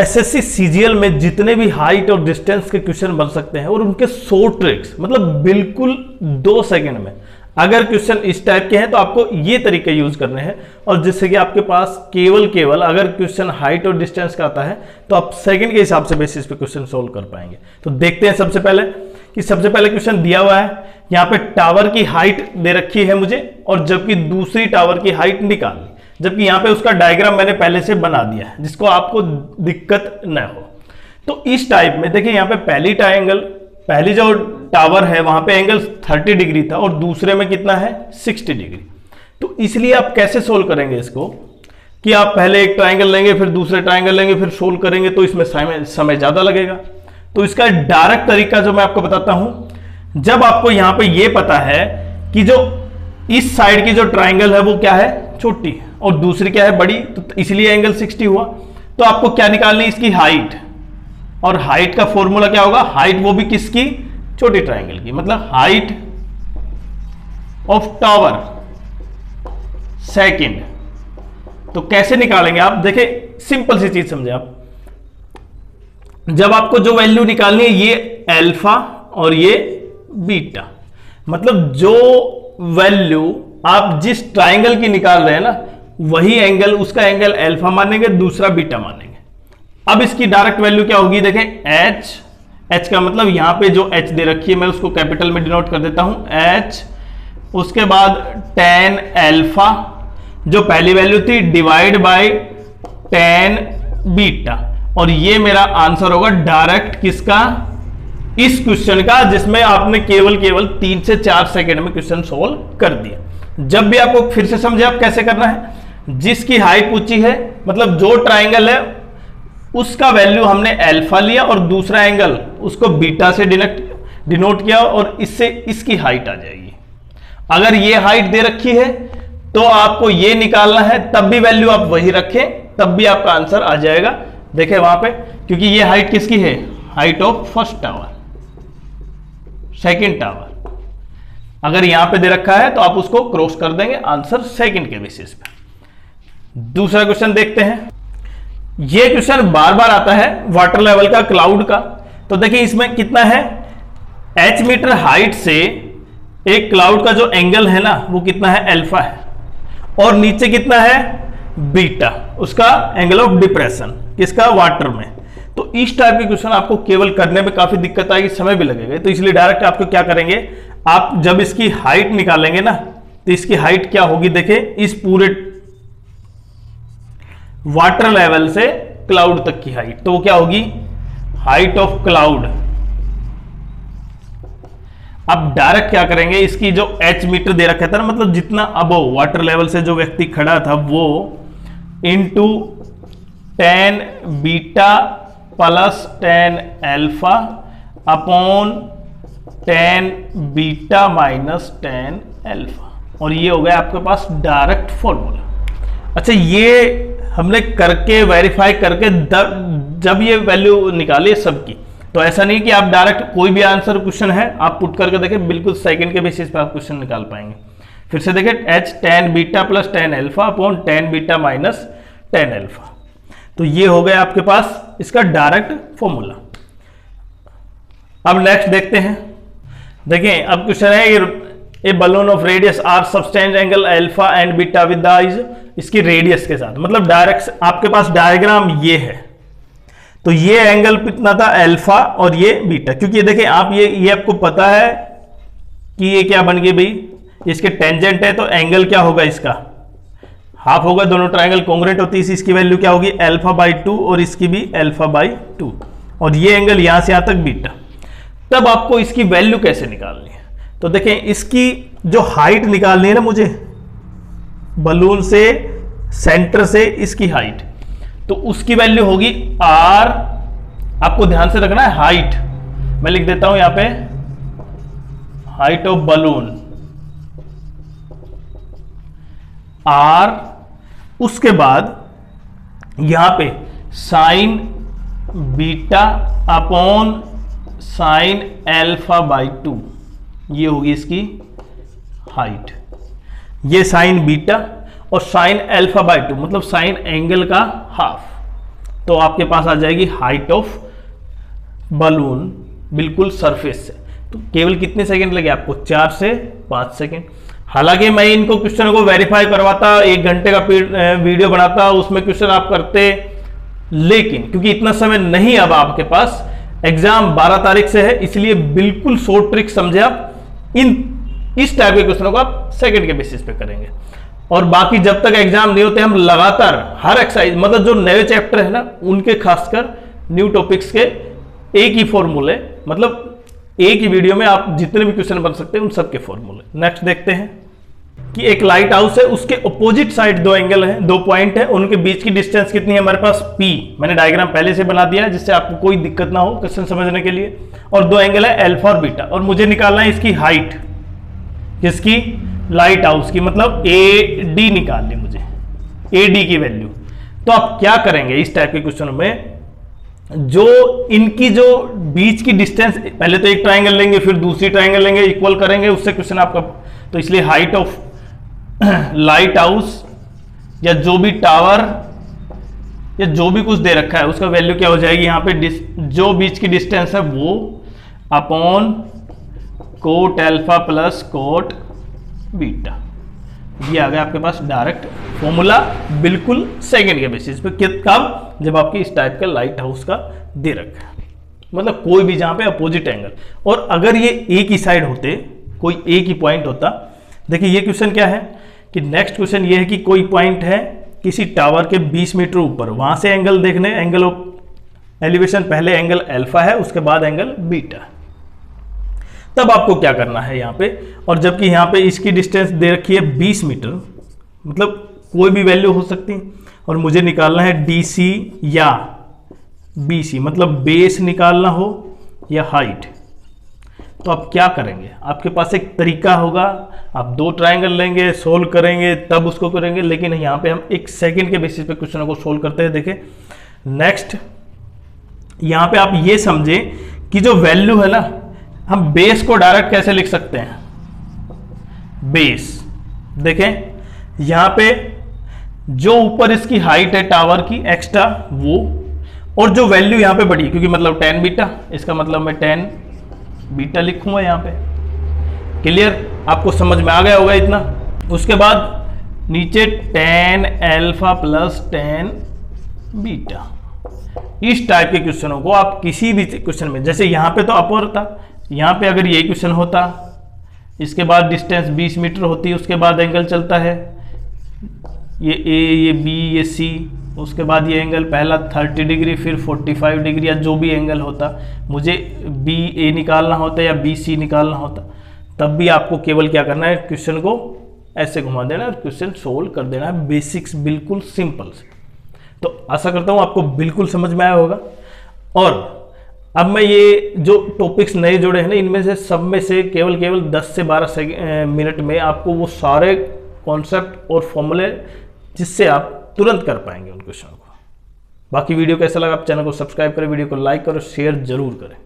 SSC CGL में जितने भी हाइट और डिस्टेंस के क्वेश्चन बन सकते हैं और उनके शॉर्ट ट्रिक्स, मतलब बिल्कुल 2 सेकंड में अगर क्वेश्चन इस टाइप के हैं तो आपको ये तरीके यूज करने हैं, और जिससे कि आपके पास केवल अगर क्वेश्चन हाइट और डिस्टेंस का आता है तो आप सेकंड के हिसाब से बेसिस पे क्वेश्चन सोल्व कर पाएंगे। तो देखते हैं सबसे पहले क्वेश्चन दिया हुआ है, यहाँ पे टावर की हाइट दे रखी है मुझे, और जबकि दूसरी टावर की हाइट निकालनी, जबकि यहाँ पे उसका डायग्राम मैंने पहले से बना दिया है जिसको आपको दिक्कत न हो। तो इस टाइप में देखिए, यहाँ पे पहली जो टावर है वहां पे एंगल 30 डिग्री था और दूसरे में कितना है 60 डिग्री। तो इसलिए आप कैसे सोल्व करेंगे इसको कि आप पहले एक ट्रायंगल लेंगे, फिर दूसरे ट्रायंगल लेंगे, फिर सोल्व करेंगे, तो इसमें समय ज्यादा लगेगा। तो इसका डायरेक्ट तरीका जो मैं आपको बताता हूं, जब आपको यहां पे ये पता है कि जो इस साइड की जो ट्रायंगल है वो क्या है, छोटी, और दूसरी क्या है, बड़ी, तो इसलिए एंगल 60 हुआ। तो आपको क्या निकालनी है, इसकी हाइट, और हाइट का फॉर्मूला क्या होगा, हाइट वो भी किसकी, छोटी ट्रायंगल की, मतलब हाइट ऑफ टावर सेकंड। तो कैसे निकालेंगे आप, देखिए सिंपल सी चीज समझे आप। जब आपको जो वैल्यू निकालनी है, ये अल्फा और ये बीटा, मतलब जो वैल्यू आप जिस ट्रायंगल की निकाल रहे हैं ना, वही एंगल, उसका एंगल अल्फा मानेंगे, दूसरा बीटा मानेंगे। अब इसकी डायरेक्ट वैल्यू क्या होगी, देखें एच का मतलब यहां पे जो एच दे रखी है मैं उसको कैपिटल में डिनोट कर देता हूं, एच, उसके बाद tan अल्फा जो पहली वैल्यू थी डिवाइड बाय tan बीटा, और ये मेरा आंसर होगा डायरेक्ट किसका, इस क्वेश्चन का, जिसमें आपने केवल 3 से 4 सेकंड में क्वेश्चन सोल्व कर दिया। जब भी आपको फिर से समझे आप कैसे करना है, जिसकी हाइट पूछी है, मतलब जो ट्राइंगल है उसका वैल्यू हमने अल्फा लिया और दूसरा एंगल उसको बीटा से डिनोट किया, और इससे इसकी हाइट आ जाएगी। अगर ये हाइट दे रखी है तो आपको ये निकालना है, तब भी वैल्यू आप वही रखें, तब भी आपका आंसर आ जाएगा। देखें वहां पे, क्योंकि ये हाइट किसकी है, height of first tower, second tower. अगर यहां पे दे रखा है तो आप उसको क्रॉस कर देंगे, आंसर सेकंड के बेसिस पे। दूसरा क्वेश्चन देखते हैं। ये क्वेश्चन बार बार आता है वाटर लेवल का, क्लाउड का। तो देखिए इसमें कितना है, h मीटर हाइट से एक क्लाउड का जो एंगल है ना वो कितना है, अल्फा है, और नीचे कितना है, बीटा, उसका एंगल ऑफ डिप्रेशन किसका, वाटर में। तो इस टाइप के क्वेश्चन आपको केवल करने में काफी दिक्कत आएगी, समय भी लगेगा। तो इसलिए डायरेक्ट आपको क्या करेंगे, आप जब इसकी हाइट निकालेंगे ना, तो इसकी हाइट क्या होगी, देखें इस पूरे वाटर लेवल से क्लाउड तक की हाइट, तो वो क्या होगी, हाइट ऑफ क्लाउड। अब डायरेक्ट क्या करेंगे, इसकी जो h मीटर दे रखा था ना, मतलब जितना अबव वाटर लेवल से जो व्यक्ति खड़ा था वो into tan beta plus tan alpha upon tan beta minus tan alpha, और ये हो गया आपके पास डायरेक्ट फॉर्मूला। अच्छा, ये हमने करके वेरीफाई करके जब ये वैल्यू निकाली सबकी, तो ऐसा नहीं कि आप डायरेक्ट कोई भी आंसर क्वेश्चन है आप पुट करके देखें, बिल्कुल सेकंड के बेसिस पे आप क्वेश्चन निकाल पाएंगे। फिर से देखें, h tan beta plus tan alpha upon tan beta minus tan alpha, तो ये हो गया आपके पास इसका डायरेक्ट फॉर्मूला। अब नेक्स्ट देखते हैं। देखिए अब क्वेश्चन है, a balloon of radius R subtends angle alpha and beta with the is, इसकी रेडियस के साथ, मतलब डायरेक्ट आपके पास डायग्राम ये है, तो ये एंगल कितना था, अल्फा, और ये बीटा, क्योंकि ये देखिए आप ये आपको पता है कि ये क्या बन गई भाई, इसके टेंजेंट है, तो एंगल क्या होगा, इसका हाफ होगा, दोनों ट्रायंगल कॉन्ग्रुएंट होती है, इसकी वैल्यू क्या होगी, अल्फा बाई 2, और इसकी भी अल्फा बाई 2, और ये एंगल यहां से यहां तक बीटा। तब आपको इसकी वैल्यू कैसे निकालनी है, तो देखें इसकी जो हाइट निकालनी है ना मुझे, बलून से सेंटर से इसकी हाइट, तो उसकी वैल्यू होगी आर, आपको ध्यान से रखना है हाइट, मैं लिख देता हूं यहां पे हाइट ऑफ बलून आर, उसके बाद यहां पे sign beta upon sine alpha by 2, ये होगी इसकी हाइट, ये साइन बीटा और साइन अल्फा बाई 2, मतलब साइन एंगल का हाफ, तो आपके पास आ जाएगी हाइट ऑफ बलून बिल्कुल सरफेस से। तो केवल कितने सेकंड लगे आपको, 4 से 5 सेकंड। हालांकि मैं इनको क्वेश्चन को वेरीफाई करवाता, 1 घंटे का वीडियो बनाता, उसमें क्वेश्चन आप करते, लेकिन क्योंकि इतना समय नहीं अब आपके पास, एग्जाम 12 तारीख से है, इसलिए बिल्कुल शॉर्ट ट्रिक समझे आप। इस टाइप के क्वेश्चनों को आप सेकंड के बेसिस पे करेंगे। और बाकी जब तक एग्जाम नहीं होते हम लगातार हर एक्सरसाइज, मतलब जो नए चैप्टर है ना उनके, खासकर न्यू टॉपिक्स के एक ही फॉर्मूले, मतलब एक ही वीडियो में आप जितने भी क्वेश्चन बन सकते हैं उन सब के फॉर्मूले। नेक्स्ट देखते हैं कि एक लाइट हाउस है, उसके अपोजिट साइड 2 एंगल हैं, 2 पॉइंट है, उनके बीच की डिस्टेंस कितनी है हमारे पास P। मैंने डायग्राम पहले से बना दिया है जिससे आपको कोई दिक्कत ना हो क्वेश्चन समझने के लिए। और 2 एंगल है अल्फा और बीटा, और मुझे निकालना है इसकी हाइट, किसकी, लाइट हाउस की, मतलब AD निकालनी मुझे, AD की वैल्यू। तो आप क्या करेंगे इस टाइप के क्वेश्चन में, जो इनकी जो बीच की डिस्टेंस, पहले तो एक ट्राइंगल लेंगे फिर दूसरी ट्राइंगल लेंगे, इक्वल करेंगे, उससे क्वेश्चन आपका। तो इसलिए हाइट ऑफ लाइट हाउस या जो भी टावर या जो भी कुछ दे रखा है उसका वैल्यू क्या हो जाएगी, यहां पे जो बीच की डिस्टेंस है वो upon coat alpha plus coat beta. ये आ गया आपके पास डायरेक्ट फॉर्मूला, बिल्कुल सेकंड के बेसिस पे। कब, जब आपकी इस टाइप का लाइट हाउस का दे रखा है, मतलब कोई भी जहां पे अपोजिट एंगल। और अगर ये एक ही साइड होते, कोई एक ही पॉइंट होता, देखिए ये क्वेश्चन क्या है कि नेक्स्ट क्वेश्चन ये है कि कोई पॉइंट है किसी टावर के 20 मीटर ऊपर, वहां से एंगल देखने, एंगल ऑफ एलिवेशन, पहले एंगल अल्फा है उसके बाद एंगल बीटा। तब आपको क्या करना है यहाँ पे, और जबकि यहाँ पे इसकी डिस्टेंस दे रखी है 20 मीटर, मतलब कोई भी वैल्यू हो सकती है, और मुझे निकालना है DC या BC, मतलब बेस निकालना हो या हाइट। तो आप क्या करेंगे, आपके पास एक तरीका होगा, आप 2 ट्रायंगल लेंगे, सोल्व करेंगे, तब उसको करेंगे। लेकिन यहाँ पे हम 1 सेकंड के बेसिस पे क्वेश्चन को सोल्व करते हैं। देखें नेक्स्ट, यहाँ पे आप ये समझे कि जो वैल्यू है ना, हम बेस को डायरेक्ट कैसे लिख सकते हैं, बेस। देखें यहां पे जो ऊपर इसकी हाइट है टावर की एक्स्ट्रा वो, और जो वैल्यू यहां पे बढ़ी, क्योंकि मतलब 10 बीटा, इसका मतलब मैं 10 बीटा लिखूंगा यहां पे। क्लियर, आपको समझ में आ गया होगा इतना। उसके बाद नीचे 10 अल्फा प्लस 10 बीटा। इस टाइप के क्वेश्चनों को आप किसी भी क्वेश्चन में, जैसे यहां पे तो अपर था, यहां पे अगर ये क्वेश्चन होता, इसके बाद डिस्टेंस 20 मीटर होती है, उसके बाद एंगल चलता है ये A, ये B, ये C, उसके बाद ये एंगल पहला 30 डिग्री, फिर 45 डिग्री, या जो भी एंगल होता, मुझे BA निकालना होता या BC निकालना होता, तब भी आपको केवल क्या करना है, क्वेश्चन को ऐसे घुमा देना है, क्वेश्चन सोल्व कर देना है। बेसिक्स बिल्कुल सिंपल से। तो आशा करता हूं आपको बिल्कुल समझ में आया होगा। और अब मैं ये जो टॉपिक्स नए जोड़े हैं ना, इनमें से सब में से केवल 10 से 12 मिनट में आपको वो सारे कॉन्सेप्ट और फॉर्मूले, जिससे आप तुरंत कर पाएंगे उन क्वेश्चनों को। बाकी वीडियो कैसा लगा, आप चैनल को सब्सक्राइब करें, वीडियो को लाइक करो, शेयर जरूर करें।